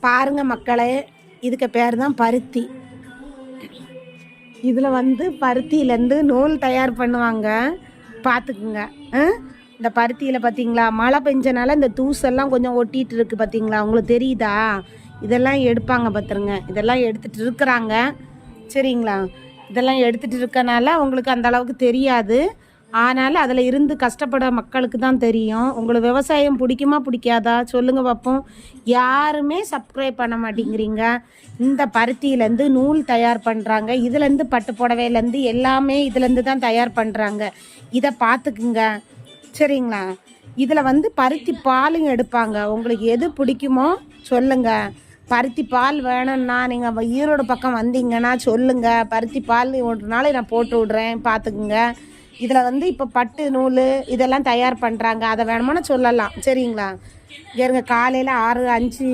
பாருங்க மக்களே, இதுக்கு பேர் தான் பருத்தி. இதில் பருத்தியிலேருந்து நூல் தயார் பண்ணுவாங்க. பார்த்துக்குங்க. இந்த பருத்தியில் பார்த்தீங்களா, மழை பெஞ்சனால இந்த தூசெல்லாம் கொஞ்சம் ஒட்டிகிட்டு இருக்குது பார்த்தீங்களா, உங்களுக்கு தெரியுதா? இதெல்லாம் எடுப்பாங்க பார்த்துருங்க. இதெல்லாம் எடுத்துகிட்டு இருக்கிறாங்க, சரிங்களா? இதெல்லாம் எடுத்துகிட்டு இருக்கனால உங்களுக்கு அந்த அளவுக்கு தெரியாது. ஆனால் அதில் இருந்து கஷ்டப்பட மக்களுக்கு தான் தெரியும். உங்களுக்கு விவசாயம் பிடிக்குமா பிடிக்காதா சொல்லுங்கள் பார்ப்போம். யாருமே சப்ஸ்கிரைப் பண்ண மாட்டேங்கிறீங்க. இந்த பருத்தியிலேருந்து நூல் தயார் பண்ணுறாங்க. இதுலேருந்து பட்டு புடவையிலேருந்து எல்லாமே இதுலேருந்து தான் தயார் பண்ணுறாங்க. இதை பார்த்துக்குங்க, சரிங்களா? இதில் பருத்தி பாலும் எடுப்பாங்க. உங்களுக்கு எது பிடிக்குமோ சொல்லுங்கள். பருத்தி பால் வேணும்னா நீங்கள் ஈரோடு பக்கம் வந்தீங்கன்னா சொல்லுங்கள். பருத்தி பால் ஒரு நாள் நான் போட்டு விட்றேன், பார்த்துக்குங்க. இதில் இப்போ பட்டு நூல் இதெல்லாம் தயார் பண்ணுறாங்க. அதை வேணுமானா சொல்லலாம், சரிங்களா? இங்கே காலையில் 6, 5